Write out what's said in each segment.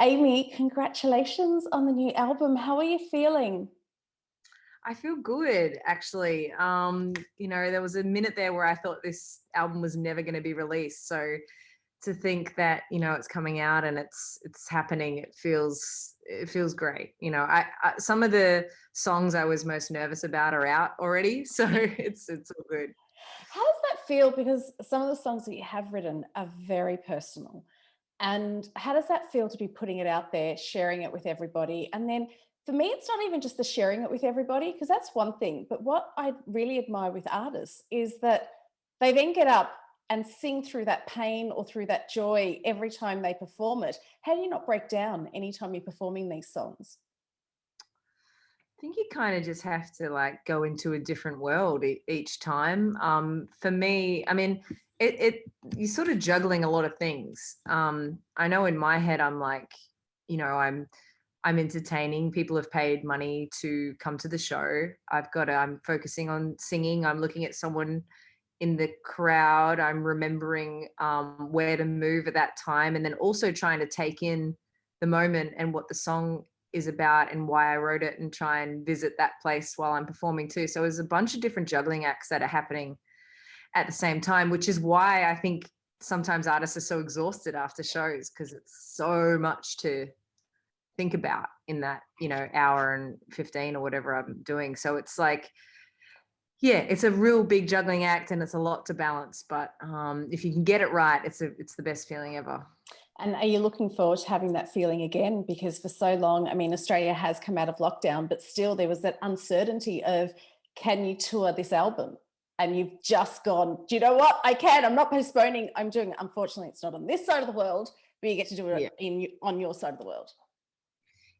Amy, congratulations on the new album. How are you feeling? I feel good, actually. There was a minute there where I thought this album was never going to be released. So to think that it's coming out and it's happening, it feels great. I some of the songs I was most nervous about are out already, so it's all good. How does that feel? Because some of the songs that you have written are very personal. And how does that feel to be putting it out there, sharing it with everybody? And then for me, it's not even just the sharing it with everybody, because that's one thing. But what I really admire with artists is that they then get up and sing through that pain or through that joy every time they perform it. How do you not break down anytime you're performing these songs? I think you kind of just have to like go into a different world each time. For me, I mean, it you're sort of juggling a lot of things. I know in my head, I'm like, I'm entertaining. People have paid money to come to the show. I'm focusing on singing. I'm looking at someone in the crowd. I'm remembering where to move at that time, and then also trying to take in the moment and what the song is about and why I wrote it, and try and visit that place while I'm performing too. So there's a bunch of different juggling acts that are happening at the same time, which is why I think sometimes artists are so exhausted after shows, because it's so much to think about in that, hour and 15 or whatever I'm doing. So it's like, yeah, it's a real big juggling act and it's a lot to balance. But if you can get it right, it's the best feeling ever. And are you looking forward to having that feeling again? Because for so long, I mean, Australia has come out of lockdown, but still there was that uncertainty of, can you tour this album? And you've just gone, do you know what? I can. I'm not postponing. I'm doing it. Unfortunately, it's not on this side of the world, but you get to do Yeah. it on your side of the world.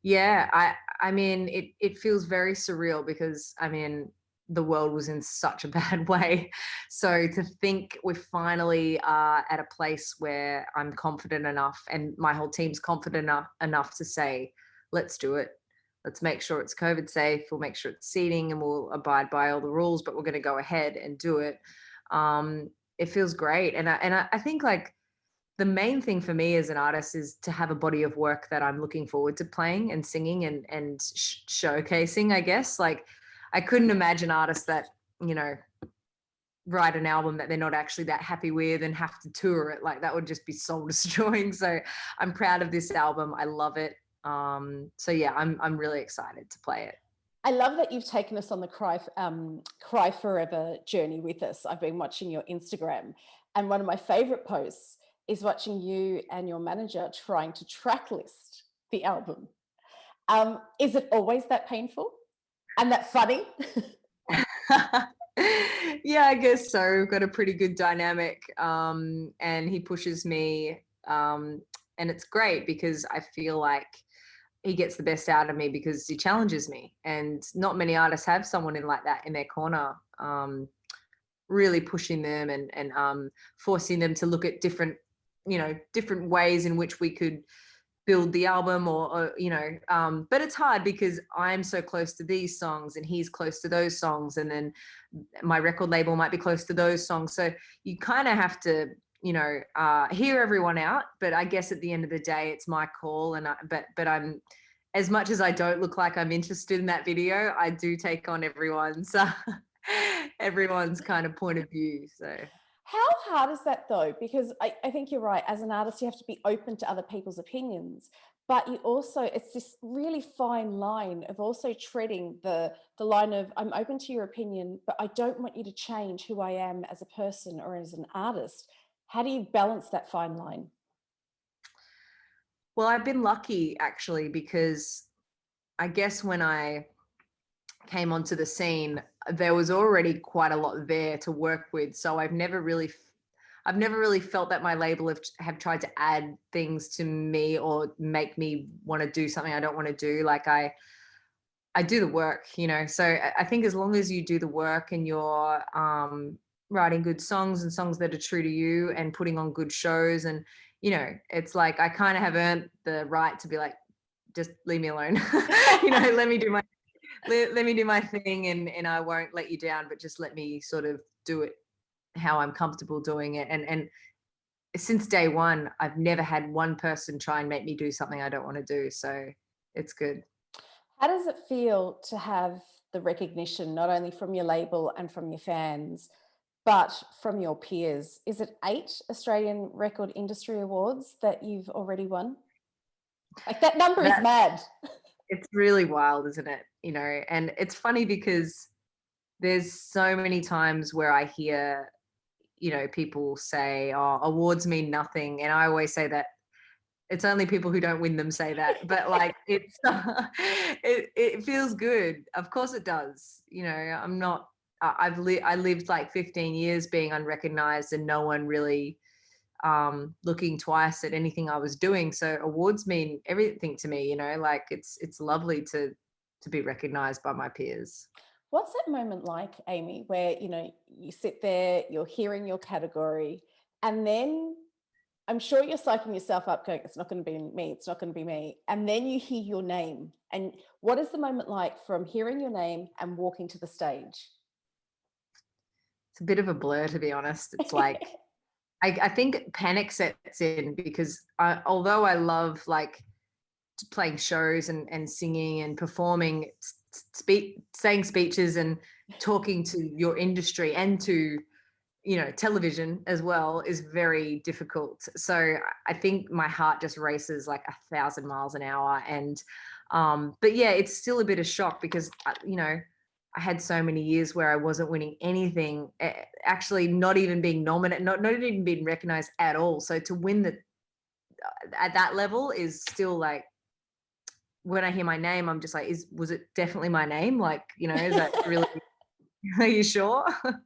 Yeah, I mean it feels very surreal because I mean the world was in such a bad way. So to think we finally are at a place where I'm confident enough and my whole team's confident enough to say, let's do it. Let's make sure it's COVID safe. We'll make sure it's seating and we'll abide by all the rules, but we're going to go ahead and do it. It feels great. And I think like the main thing for me as an artist is to have a body of work that I'm looking forward to playing and singing and showcasing, I guess. Like I couldn't imagine artists that, you know, write an album that they're not actually that happy with and have to tour it. Like that would just be soul destroying. So I'm proud of this album. I love it. So yeah, I'm really excited to play it. I love that you've taken us on the Cry Forever journey with us. I've been watching your Instagram, and one of my favorite posts is watching you and your manager trying to track list the album. Is it always that painful and that funny? Yeah, I guess so. We've got a pretty good dynamic, and he pushes me, and it's great because I feel like he gets the best out of me because he challenges me, and not many artists have someone in like that in their corner, really pushing them and forcing them to look at different, different ways in which we could build the album or but it's hard because I'm so close to these songs and he's close to those songs, and then my record label might be close to those songs, so you kind of have to hear everyone out. But I guess at the end of the day it's my call, and but I'm, as much as I don't look like I'm interested in that video, I do take on everyone's everyone's kind of point of view. So How hard is that though? Because I think you're right. As an artist, you have to be open to other people's opinions, but you also, it's this really fine line of also treading the line of, I'm open to your opinion, but I don't want you to change who I am as a person or as an artist. How do you balance that fine line? well, I've been lucky actually, because I guess when I came onto the scene, there was already quite a lot there to work with. So I've never really felt that my label have tried to add things to me or make me want to do something I don't want to do. Like I do the work, So I think as long as you do the work and you're writing good songs and songs that are true to you and putting on good shows, and it's like I kind of have earned the right to be like, just leave me alone. Let me do my thing, and I won't let you down, but just let me sort of do it how I'm comfortable doing it. And since day one, I've never had one person try and make me do something I don't want to do. So it's good. How does it feel to have the recognition, not only from your label and from your fans, but from your peers? Is it 8 Australian Record Industry Awards that you've already won? Like, that number is That mad. it's really wild, isn't it? You know, and it's funny because there's so many times where I hear, you know, people say, "Oh, awards mean nothing," and I always say that it's only people who don't win them say that. But like, it's it feels good. Of course, it does. You know, I'm not. I lived like 15 years being unrecognized and no one really looking twice at anything I was doing. So awards mean everything to me. You know, like it's lovely to be recognized by my peers. What's that moment like, Amy, where, you sit there, you're hearing your category, and then I'm sure you're psyching yourself up going, it's not going to be me, it's not going to be me. And then you hear your name. And what is the moment like from hearing your name and walking to the stage? It's a bit of a blur, to be honest. It's like I think panic sets in because although I love like playing shows and singing and performing, saying speeches and talking to your industry and to, you know, television as well is very difficult. So I think my heart just races like 1,000 miles an hour. And but yeah, it's still a bit of shock because you know, I had so many years where I wasn't winning anything, actually not even being nominated, not even being recognized at all. So to win the at that level is still like, when I hear my name, I'm just like, was it definitely my name? Like, you know, is that really, are you sure? How do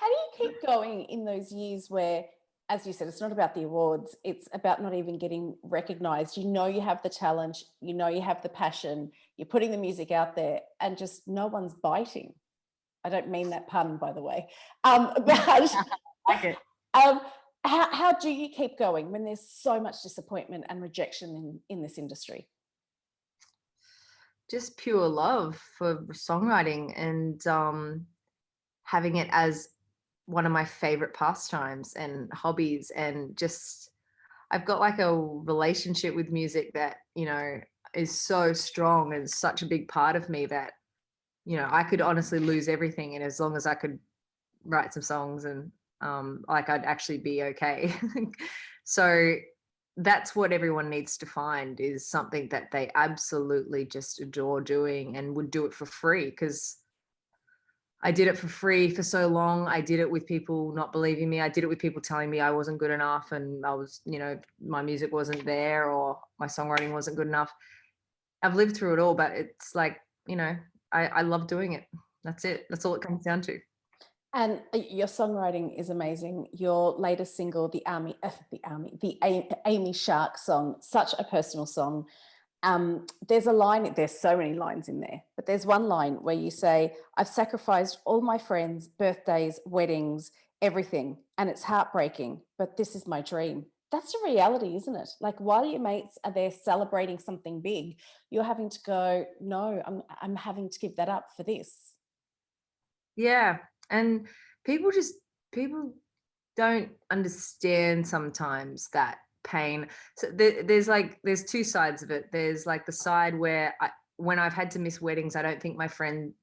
you keep going in those years where, as you said, it's not about the awards, it's about not even getting recognized? You know, you have the talent, you know, you have the passion, you're putting the music out there, and just no one's biting. I don't mean that pun, by the way. But Like it. um, how do you keep going when there's so much disappointment and rejection in this industry? Just pure love for songwriting and having it as one of my favorite pastimes and hobbies. And just, I've got like a relationship with music that, you know, is so strong and such a big part of me that, you know, I could honestly lose everything. And as long as I could write some songs and like I'd actually be okay. So that's what everyone needs to find, is something that they absolutely just adore doing and would do it for free. Because I did it for free for so long. I did it with people not believing me. I did it with people telling me I wasn't good enough and I was, you know, my music wasn't there or my songwriting wasn't good enough. I've lived through it all, but it's like, you know, I love doing it. That's it. That's all it comes down to. And your songwriting is amazing. Your latest single, the Amy Shark song, such a personal song. There's a line, there's so many lines in there, but there's one line where you say, I've sacrificed all my friends, birthdays, weddings, everything, and it's heartbreaking, but this is my dream. That's a reality, isn't it? Like, while your mates are there celebrating something big, you're having to go, no, I'm having to give that up for this. Yeah. And people just, people don't understand sometimes that pain. So there's two sides of it. There's like the side where when I've had to miss weddings, I don't think my friend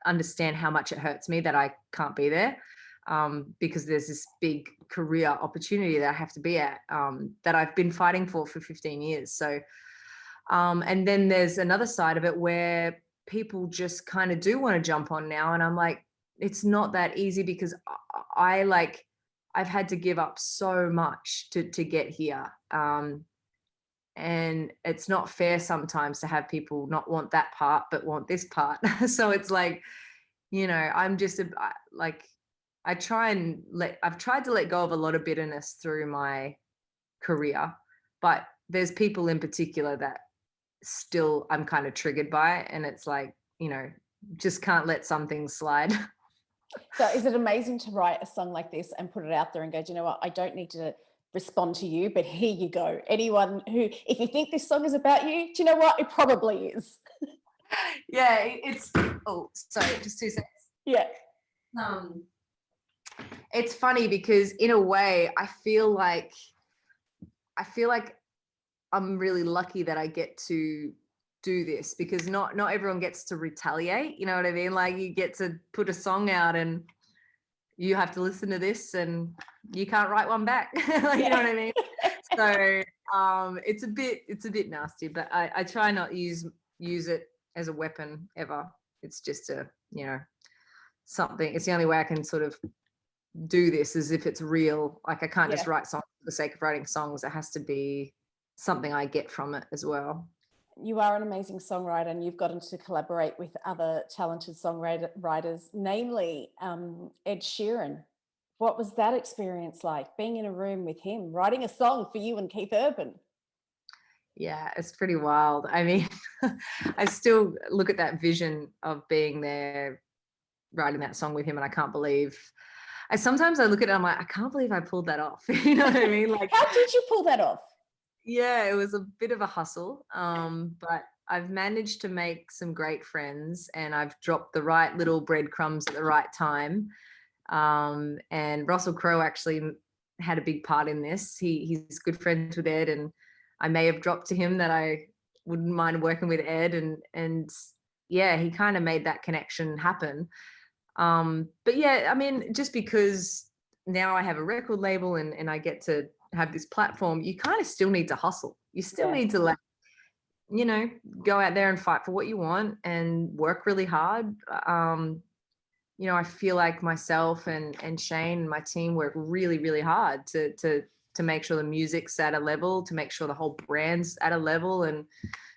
understand how much it hurts me that I can't be there, because there's this big career opportunity that I have to be at, that I've been fighting for 15 years. So, and then there's another side of it where people just kind of do want to jump on now. And I'm like, it's not that easy because I've had to give up so much to get here. And it's not fair sometimes to have people not want that part, but want this part. So it's like, you know, I'm just like, I've tried to let go of a lot of bitterness through my career, but there's people in particular that still I'm kind of triggered by. And it's like, you know, just can't let some things slide. So is it amazing to write a song like this and put it out there and go, do you know what? I don't need to respond to you, but here you go. Anyone who, if you think this song is about you, do you know what? It probably is. Yeah, it's, oh, sorry, just 2 seconds. Yeah. Um, It's funny because in a way I feel like I'm really lucky that I get to do this, because not everyone gets to retaliate, you know what I mean? Like, you get to put a song out and you have to listen to this and you can't write one back. Like, you know what I mean? So it's a bit nasty, but I try not use it as a weapon ever. It's just a, you know, something. It's the only way I can sort of do this, is if it's real. Like, I can't just write songs for the sake of writing songs. It has to be something I get from it as well. You are an amazing songwriter, and you've gotten to collaborate with other talented songwriters, namely Ed Sheeran. What was that experience like, being in a room with him, writing a song for you and Keith Urban? Yeah, it's pretty wild. I mean, I still look at that vision of being there writing that song with him, and I can't believe. Sometimes I look at it, I'm like, I can't believe I pulled that off. You know what I mean? Like, How did you pull that off? yeah, it was a bit of a hustle, but I've managed to make some great friends, and I've dropped the right little breadcrumbs at the right time. And Russell Crowe actually had a big part in this. He's good friends with Ed, and I may have dropped to him that I wouldn't mind working with Ed, and yeah, he kind of made that connection happen. But yeah, I mean, just because now I have a record label and I get to have this platform, you kind of still need to hustle. You still need to, like, you know, go out there and fight for what you want and work really hard. You know, I feel like myself and Shane and my team work really, really hard to make sure the music's at a level, to make sure the whole brand's at a level, and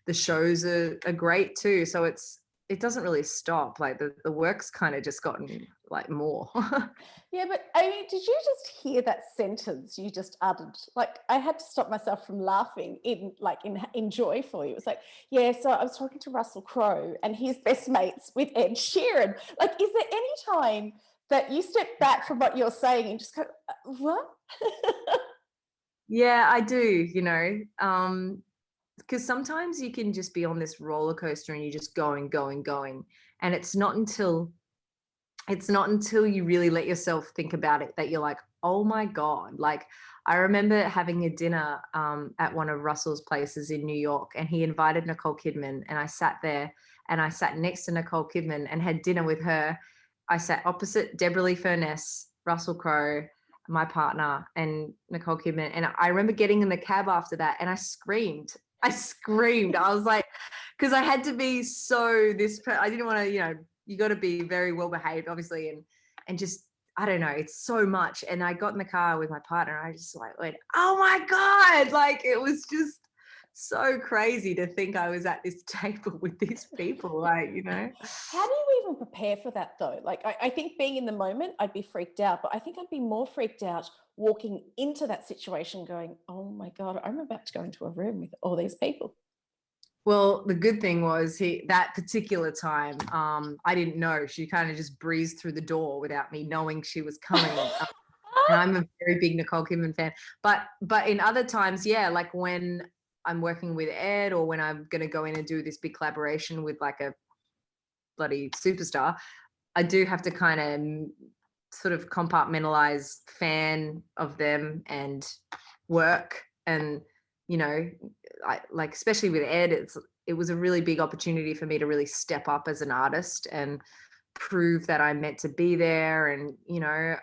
the shows are great too. So it doesn't really stop. Like, the work's kind of just gotten like more. Yeah, but I mean, did you just hear that sentence you just uttered? Like, I had to stop myself from laughing in joy for you. It was like, yeah, so I was talking to Russell Crowe and he's best mates with Ed Sheeran. Like, is there any time that you step back from what you're saying and just go, what? Yeah, I do, you know, because sometimes you can just be on this roller coaster and you're just going, going, going. And it's not until you really let yourself think about it that you're like, oh my God. Like, I remember having a dinner at one of Russell's places in New York, and he invited Nicole Kidman, and I sat there and I sat next to Nicole Kidman and had dinner with her. I sat opposite Deborah Lee Furness, Russell Crowe, my partner, and Nicole Kidman. And I remember getting in the cab after that, and I screamed. I screamed. I was like, because I had to be I didn't want to, you know, you got to be very well behaved, obviously, and just, I don't know, it's so much. And I got in the car with my partner, and I just like went, oh my God, like, it was just so crazy to think I was at this table with these people, like, you know. How do you even prepare for that though? Like, I think being in the moment, I'd be freaked out, but I think I'd be more freaked out walking into that situation going, oh my God, I'm about to go into a room with all these people. Well, the good thing was that particular time, I didn't know. She kind of just breezed through the door without me knowing she was coming. And I'm a very big Nicole Kidman fan. But in other times, yeah, like when I'm working with Ed, or when I'm going to go in and do this big collaboration with like a bloody superstar, I do have to kind of sort of compartmentalize fan of them and work. And, you know, like, especially with Ed, it was a really big opportunity for me to really step up as an artist and prove that I'm meant to be there, and, you know,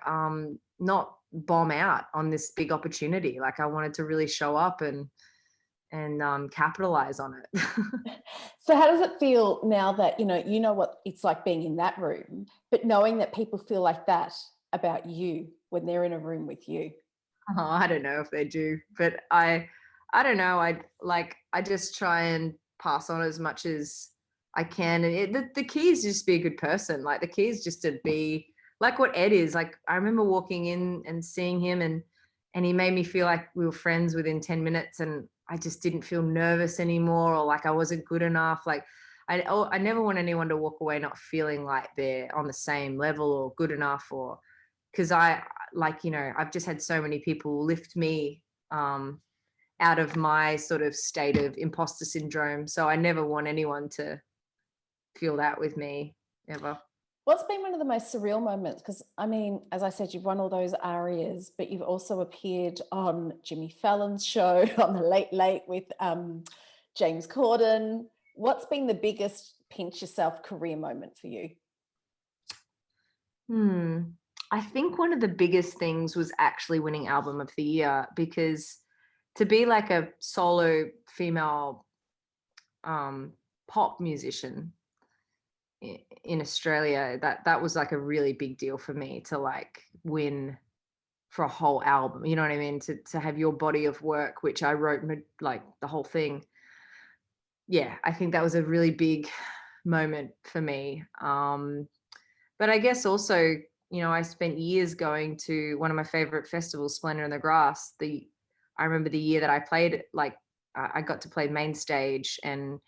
not bomb out on this big opportunity. Like, I wanted to really show up and capitalize on it. So how does it feel now that you know what it's like being in that room, but knowing that people feel like that about you when they're in a room with you? Oh, I don't know if they do, but I don't know. I just try and pass on as much as I can. And the key is just be a good person. Like, the key is just to be like what Ed is. Like, I remember walking in and seeing him, and he made me feel like we were friends within 10 minutes, and I just didn't feel nervous anymore, or like I wasn't good enough. Like, I never want anyone to walk away not feeling like they're on the same level or good enough, or because like, you know, I've just had so many people lift me out of my sort of state of imposter syndrome. So I never want anyone to feel that with me ever. What's been one of the most surreal moments? Because I mean, as I said, you've won all those arias, but you've also appeared on Jimmy Fallon's show, on the Late Late with James Corden. What's been the biggest pinch yourself career moment for you? Hmm. I think one of the biggest things was actually winning album of the year, because to be like a solo female um, pop musician in Australia, that was like a really big deal for me to like win for a whole album. You know what I mean? To have your body of work, which I wrote like the whole thing. Yeah, I think that was a really big moment for me. But I guess also, I spent years going to one of my favorite festivals, Splendor in the Grass. I remember the year that I played it, like I got to play main stage, and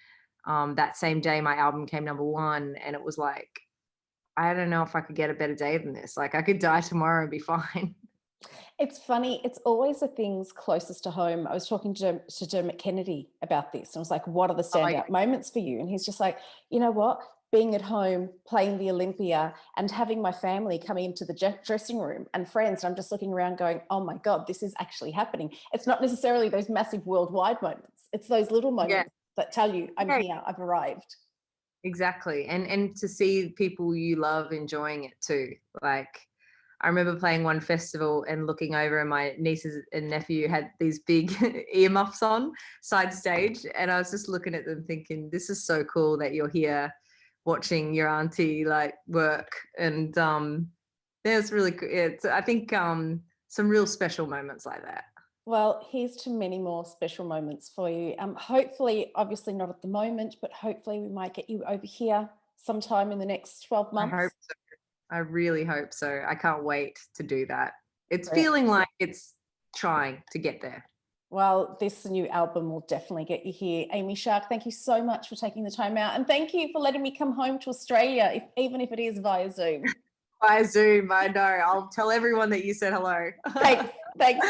that same day my album came number one, and it was like, I don't know if I could get a better day than this. Like I could die tomorrow and be fine. It's funny, it's always the things closest to home. I was talking to Dermot Kennedy about this, and I was like, what are the Oh, standout moments for you? And he's just like, you know what? Being at home, playing the Olympia, and having my family coming into the dressing room and friends. And I'm just looking around going, oh my God, this is actually happening. It's not necessarily those massive worldwide moments, it's those little yeah, moments that tell you, I'm yeah, here, I've arrived. exactly. And to see people you love enjoying it too. Like I remember playing one festival and looking over, and my nieces and nephew had these big earmuffs on side stage, and I was just looking at them thinking, this is so cool that you're here watching your auntie like work. And there's really it's, I think some real special moments like that. Well, here's to many more special moments for you. Hopefully, obviously not at the moment, but hopefully we might get you over here sometime in the next 12 I hope months. so. I really hope so. I can't wait to do that. It's Great. feeling like it's trying to get there. Well, this new album will definitely get you here. Amy Shark, thank you so much for taking the time out. And thank you for letting me come home to Australia, even if it is via Zoom. By Zoom, I know. I'll tell everyone that you said hello. Thanks. Thanks.